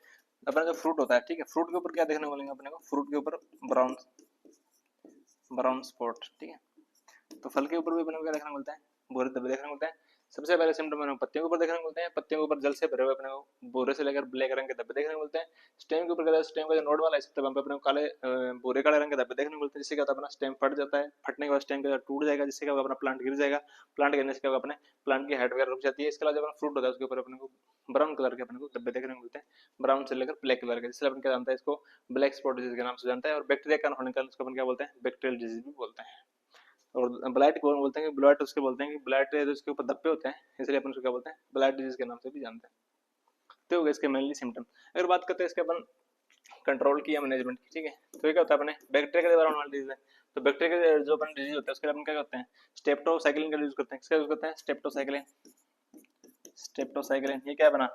[SPEAKER 1] अपना जो फ्रूट होता है, ठीक है, फ्रूट के ऊपर क्या देखने को मिलेंगे अपने को, फ्रूट के ऊपर ब्राउन ब्राउन स्पॉट, ठीक है। तो फल के ऊपर भी अपने को क्या देखने को मिलता है, भूरे धब्बे देखने को मिलते हैं। सबसे पहले सिम्टम अपने पत्तियों के ऊपर देखने को मिलते हैं, पत्तियों के ऊपर जल से भरे हुए अपने को भूरे से लेकर ब्लैक रंग के धब्बे देखने को मिलते हैं। स्टेम के ऊपर क्या, स्टेम का जो नोड वाला है वहाँ पे अपने को काले भूरे काले रंग के धब्बे देखने को मिलते हैं, जिससे क्या होता है, अपना स्टेम फट जाता है, फटने के बाद स्टेम का टूट जाएगा, जिससे क्या होगा, अपना प्लांट गिर जाएगा, प्लांट गिरने से क्या होगा, अपने प्लांट की हाइट वगैरह रुक जाती है। इसके अलावा जब अपना फ्रूट होता है उसके ऊपर अपने को ब्राउन कलर के अपने को धब्बे देखने को मिलते हैं, ब्राउन से लेकर ब्लैक कलर के, जिससे अपन क्या जानता है इसको ब्लैक स्पॉट डिजीज के नाम से जानता है। और बैक्टीरिया का होने के कारण उसको अपन क्या बोलते हैं, बैक्टीरियल डिजीज भी बोलते हैं। और ब्लाइट कौन बोलते हैं, ब्लाइट उसके बोलते हैं कि ब्लाइट जो इसके ऊपर धब्बे होते हैं, इसलिए अपन उसको क्या बोलते हैं, ब्लाइट डिजीज के नाम से भी जानते हैं। तो हो गए इसके मेनली सिम्टम। अगर बात करते हैं इसके अपन कंट्रोल की या मैनेजमेंट की, ठीक है, तो ये क्या होता है, अपने बैक्टीरिया के द्वारा होने वाली डिजीज है। तो बैक्टीरिया के जो अपन डिजीज होता है उसके लिए अपन क्या करते हैं, स्टेप्टोसाइक्लिन का यूज करते हैं। किसका यूज करते हैं, स्टेप्टोसाइक्लिन, स्टेप्टोसाइक्लिन ये क्या बना,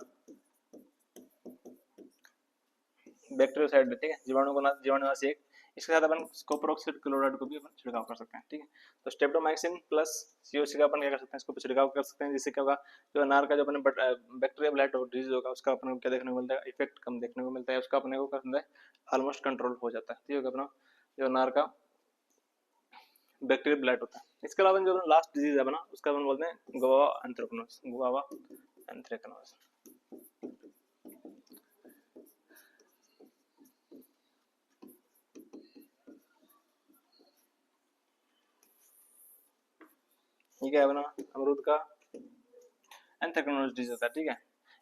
[SPEAKER 1] बैक्टीरियोसाइड, ठीक है, जीवाणु को जीवाणुनाशी एक। इसके साथ अपन कॉपर ऑक्साइड क्लोराइड को भी अपन छिड़काव कर सकते हैं, ठीक है। तो स्ट्रेप्टोमाइसिन प्लस सीओसी का अपन क्या कर सकते हैं, इसको छिड़काव कर सकते हैं, जिससे क्या होगा, जो अनार का जो अपने बैक्टीरिया ब्लाइट डिजीज होगा उसका अपने को क्या देखने को मिलता है, इफेक्ट कम देखने को मिलता है, उसका अपने को करता है ऑलमोस्ट कंट्रोल हो जाता है, ठीक है, अपना जो अनार का बैक्टीरिया ब्लाइट होता है। इसके अलावा जो लास्ट डिजीज है अपना उसका अपन बोलते हैं गुआवा एंथ्रेक्नोज, गुआवा एंथ्रेक्नोज। ये क्या है अपना, अमरूद का एंथ्रेक्नोज डिजीज होता है, ठीक है।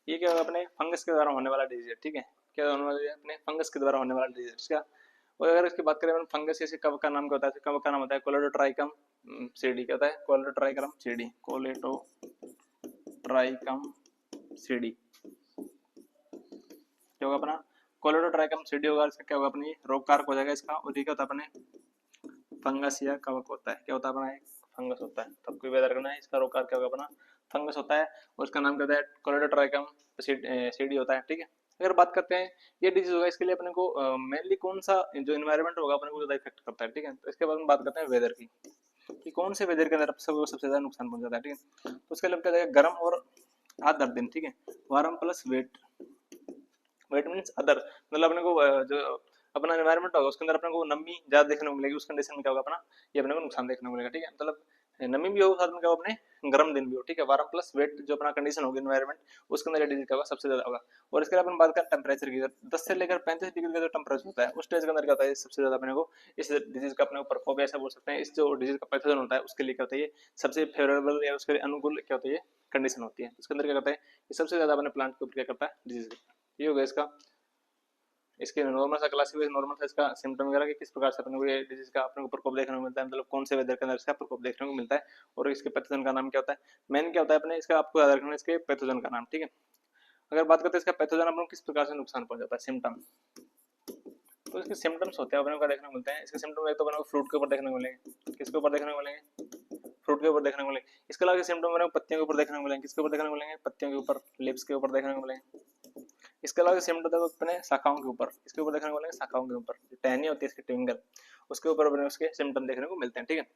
[SPEAKER 1] ये क्या होगा, अपने फंगस के द्वारा होने वाला डिजीज है, ठीक है, क्या होने वाला है, अपने फंगस के द्वारा होने वाला डिजीज है इसका। और अगर इसकी बात करें अपन फंगस जैसे कवक का नाम क्या होता है, कवक का नाम होता है कोलेडोट्राइकम सीडी, क्या होता है, कोलेडोट्राइकम सीडी, कोलेडोट्राइकम सीडी क्या होगा अपना, कोलेडोट्राइकम सीडी होगा, इसका क्या होगा, अपनी रोग कारक हो जाएगा इसका। और ये क्या होता है अपने फंगस या कवक होता है, क्या होता है अपना, एक फंगस होता है, तब कोई वेदर करना है, इसका रोग कारक क्या होगा अपना, फंगस होता है, और इसका नाम क्या होता है, कोलेडोट्राइकम सीडी होता है, ठीक है। अगर बात करते हैं ये डिजीज होगा, इसके लिए अपने को मेनली कौन सा जो एनवायरनमेंट होगा अपने को ज्यादा इफेक्ट करता है, ठीक है। तो इसके बाद हम बात करते हैं वेदर की, कि कौन से वेदर के अंदर सबसे ज्यादा नुकसान पहुंचाता है, ठीक है। तो उसके लिए क्या है, गर्म और आर्द्र दिन, ठीक है, warm plus wet, wet means other, मतलब अपने को जो अपना एनवायरनमेंट होगा उसके अंदर अपने को नमी ज्यादा देखने को मिलेगी, उस कंडीशन में क्या होगा अपना, ये अपने को नुकसान देखने को मिलेगा, ठीक है। मतलब नमी भी हो साथ में क्या होगा, अपने गर्म दिन भी हो, ठीक है। वार्म प्लस वेट जो अपना कंडीशन होगी एनवायरनमेंट, उसके अंदर डिजीज क्या होगा, सबसे ज्यादा होगा। और इसके अलावा अपन बात करें टेम्परेचर की, 10 से लेकर 35 डिग्री का जो टेम्परेचर होता है उस स्टेज के अंदर क्या होता है, सबसे ज्यादा अपने को इस डिजीज का अपने को प्रकोप ऐसा बोल सकते हैं, इस जो डिजीज का पैथोजन होता है उसके लिए क्या होता है, सबसे फेवरेबल या उसके लिए अनुकूल क्या होता है, कंडीशन होती है। उसके अंदर क्या करता है, ये सबसे ज्यादा अपने प्लांट के ऊपर क्या करता है, डिजीज। ये हो गया इसका, इसके नॉर्मल सा क्लासिफिकेशन, नॉर्मल सा इसका सिम्टम वगैरह कि किस प्रकार से अपने को ये डिजीज का अपने को प्रकोप देखने को मिलता है, मतलब कौन से वेदर के अंदर इसका प्रकोप देखने को मिलता है, और इसके पैथोजन का नाम क्या होता है, मेन क्या होता है अपने इसका, आपको याद रखना है इसके पैथोजन का नाम, ठीक है। अगर बात करते हैं इसका पैथोजन अपने किस प्रकार से नुकसान पहुंचाता है, सिम्टम, तो इसके सिम्टम्स होते हैं अपने को देखने को मिलते हैं। इसके सिम्टम एक तो अपने को फ्रूट के ऊपर देखने को मिलेंगे, किसके ऊपर देखने को मिलेंगे, फ्रूट के ऊपर देखने को मिलेंगे। इसके अलावा सिम्टम अपने को पत्तियों के ऊपर देखने को मिलेंगे, किसके ऊपर देखने को मिलेंगे, पत्तियों के ऊपर, लिप्स के ऊपर देखने को मिलेंगे। इसके अलावा सिम्टम देखो अपने शाखाओं के ऊपर, इसके ऊपर देखने को मिलेंगे, शाखाओं के ऊपर जो टहनी होती है इसकी ट्विंगल, उसके ऊपर अपने उसके सिम्टम देखने को मिलते हैं, ठीक है।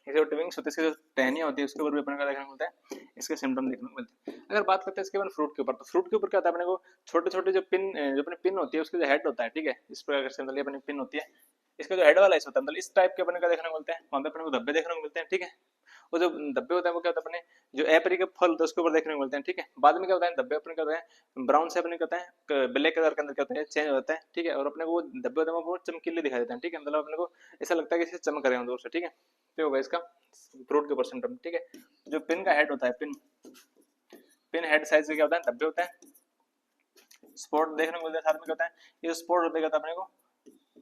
[SPEAKER 1] इसके ट्विंग्स होती है, इसकी जो टहनियां होती है उसके ऊपर भी अपने को देखने को मिलता है, इसके सिम्टम देखने को मिलते हैं। अगर बात करते हैं इसके बाद फ्रूट के ऊपर, तो फ्रूट के ऊपर क्या होता है अपने को, छोटे छोटे जो पिन, जो अपनी पिन होती है उसके जो हेड होता है, ठीक है, इस प्रकार से मतलब अपनी पिन होती है, इसका जो हेड वाला हिस्सा होता है मतलब इस टाइप के अपने को देखने को मिलते हैं, वहां पे अपने को धब्बे देखने को मिलते हैं, ठीक है। वो जो धब्बे होते हैं वो क्या होता है अपने जो एपरी के फल होते हैं उसके ऊपर देखने को मिलते हैं, ठीक है। बाद में क्या होता है धब्बे अपने क्या होता है ब्राउन से अपने क्या होता है ब्लैक कलर के अंदर क्या होता है चेंज होता है, ठीक है। और अपने को वो धब्बे होते हैं वो चमकीले दिखाई देते हैं, ठीक है, मतलब अपने को ऐसा लगता है कि इसे चमक रहे हैं दूर से, ठीक है। तो होगा इसका फ्रूट के ऊपर सिम्टम, ठीक है। जो पिन का हेड होता है, पिन हेड साइज से क्या होता है धब्बे होते हैं, स्पॉट देखने को मिलते हैं, साथ में क्या होता है ये स्पॉट होते हैं अपने को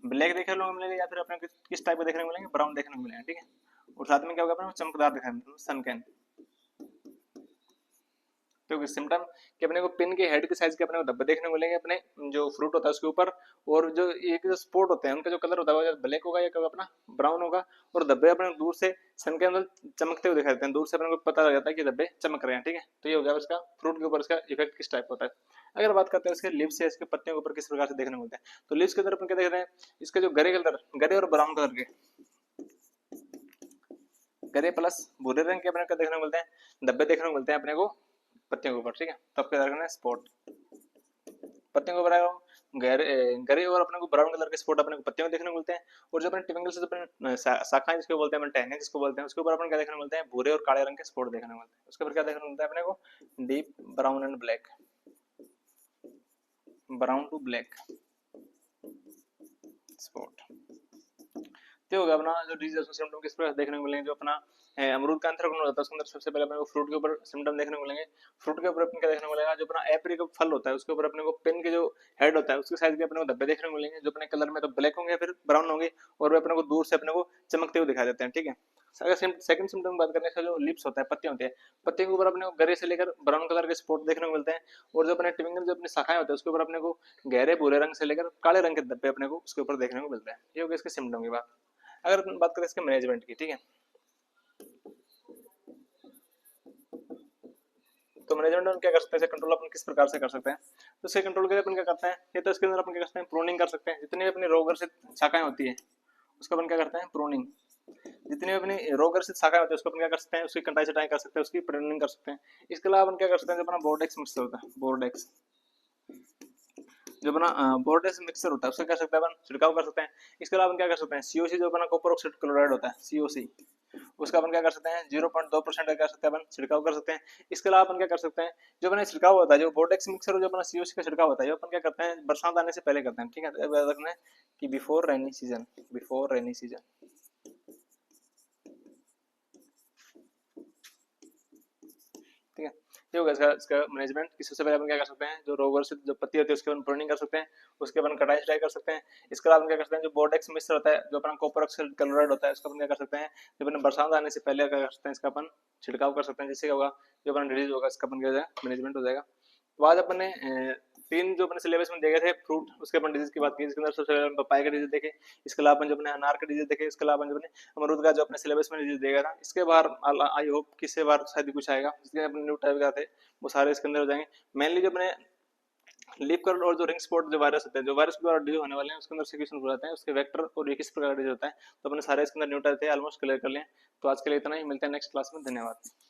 [SPEAKER 1] ब्लैक देखने को मिलेगा या फिर अपने किस टाइप का देखने को मिलेंगे, ब्राउन देखने को मिलेंगे, ठीक है। और साथ में क्या होगा अपने को चमकदार दिखाई सनकैन। तो सिम्टम कि अपने को पिन के हेड के साइज के अपने को धब्बे देखने को मिलेंगे अपने जो फ्रूट होता है उसके ऊपर, और जो एक जो स्पॉट होते हैं उनका जो कलर होता है वो ब्लैक होगा या अपना ब्राउन होगा, और धब्बे अपने दूर से सन के अंदर चमकते हुए दिखाई देते हैं, दूर से अपने को पता लग जाता है कि धब्बे चमक रहे हैं, ठीक है। तो ये हो गया इसका फ्रूट के ऊपर इसका इफेक्ट किस टाइप होता है। अगर बात करते हैं इसके लिप्स या इसके पत्तियों के ऊपर किस प्रकार से देखने को मिलते हैं, तो लिप्स के अंदर अपन क्या देखते हैं इसके जो गरे और ब्राउन कलर के, गरे प्लस भूरे रंग के अपने को देखने को मिलते हैं धब्बे देखने को मिलते हैं अपने को पत्तियों के ऊपर, ठीक है। तब क्या करना है स्पॉट पत्तियों के ऊपर गहरे गरे और अपने को ब्राउन कलर के स्पॉट अपने को पत्तियों में देखने को मिलते हैं। और जो अपने टिपिकल से अपने शाखाएं जिसको बोलते हैं टहनियां जिसको बोलते हैं उसके ऊपर अपन क्या देखने को मिलते हैं भूरे और काले रंग के स्पॉट देखने को मिलते हैं। उसके ऊपर क्या देखने को मिलता है अपने को deep brown and black, brown to black spot. तो होगा अपना जो डिजीज सिम्टम किस प्रकार देखने को मिलेंगे, जो अपना अमरूद का अंतर्गुण होता है उसके अंदर सबसे पहले अपने को फ्रूट के ऊपर सिम्टम देखने को मिलेंगे। फ्रूट के ऊपर अपने क्या देखने को मिलेगा जो अपना एपरी का फल होता है उसके ऊपर अपने को पिन के जो हेड होता है उसके साइज के अपने को धब्बे देखने को मिलेंगे, जो अपने कलर में तो ब्लैक होंगे या फिर ब्राउन होंगे, और वे अपने को दूर से अपने को चमकते हुए दिखाई देते हैं, ठीक है। अगर सेकंड सिम्टम की बात करें इसका जो लिप्स होता है पत्तियां होती है, पत्तियों के ऊपर अपने को गरे से लेकर ब्राउन कलर के स्पॉट देखने को मिलते हैं। और जो अपने टिपिकल जो अपनी शाखाएं होते हैं उसके ऊपर अपने को गहरे भूरे रंग से लेकर काले रंग के धब्बे अपने को उसके ऊपर देखने को मिलते हैं। ये हो गया इसके सिम्टम की बात। अगर अपन बात करें इसके मैनेजमेंट की, ठीक है, तो मैनेजमेंट में क्या कर सकते हैं कंट्रोल अपन किस प्रकार से कर सकते हैं। तो इसके कंट्रोल के लिए अपन क्या करते हैं ये तो इसके अंदर अपन क्या करते हैं प्रूनिंग कर सकते हैं, जितनी भी अपनी रोगग्रसित शाखाएं होती है उसको अपन क्या करते हैं प्रूनिंग, जितनी भी अपनी रोगग्रसित शाखाएं होती है उसको अपन क्या कर सकते हैं उसकी कटाई छटाई कर सकते हैं, उसकी प्रूनिंग कर सकते हैं। इसके अलावा अपन क्या कर सकते हैं जो अपना बोर्डेक्स मिक्सर होता है, बोर्डेक्स जो अपना बोर्डेक्स मिक्सर होता है उसका क्या सकते हैं अपन छिड़काव कर सकते हैं। इसके अलावा अपन क्या कर सकते हैं सीओसी जो अपना कॉपर ऑक्साइड क्लोराइड होता है सीओसी, उसका अपन क्या कर सकते हैं 0.2% का कर सकते हैं अपन छिड़काव कर सकते हैं। इसके अलावा अपन क्या कर सकते हैं जो अपना छिड़काव होता है जो बोर्डेक्स मिक्सर जो अपना सीओसी का छिड़काव होता है अपन क्या करते हैं बरसात आने से पहले करते हैं, ठीक है। याद रखना है कि before rainy season, before rainy season, ठीक है। ये होगा इसका मैनेजमेंट कि सबसे पहले अपन क्या कर सकते हैं जो रोगग्रसित जो पत्ती होती है उसके अपन प्रूनिंग कर सकते हैं, उसके अपन कटाई छटाई कर सकते हैं। इसके अलावा अपन क्या करते हैं जो बोर्डेक्स मिक्सर होता है जो अपना कॉपर ऑक्साइड क्लोराइड होता है उसका अपन क्या कर सकते हैं जब अपन बरसात आने से पहले क्या कर सकते हैं इसका अपन छिड़काव कर सकते हैं, जिससे क्या होगा जो अपना डिजीज होगा इसका अपन क्या हो जाएगा मैनेजमेंट हो जाएगा। तो आज अपन ने तीन जो अपने सिलेबस में देखे थे फ्रूट उसके अपन डिजीज की बात की, इसके अंदर सबसे पहले पपाया का डिजीज देखे, इसके अलावा अपन जो अपने अनार का डिजीज देखे, इसके अलावा अपन जो अपने अमरूद का जो अपने सिलेबस में डिजीज देगा था। इसके बार आई होप कि इससे बार शायद कुछ आएगा जिसके अपने न्यू टाइप का थे वो सारे इसके अंदर हो जाएंगे। मेनली जो अपने लीफ कर्ल और जो रिंग स्पॉट जो वायरस होते हैं जो वायरस के द्वारा डिजीज होने वाले हैं उसके अंदर से क्वेश्चन हो जाते हैं उसके वेक्टर और ये किस प्रकार डिजीज होता है, तो अपने सारे इसके अंदर न्यू टाइप थे ऑलमोस्ट क्लियर कर लिए। तो आज के लिए इतना ही, मिलते हैं नेक्स्ट क्लास में, धन्यवाद।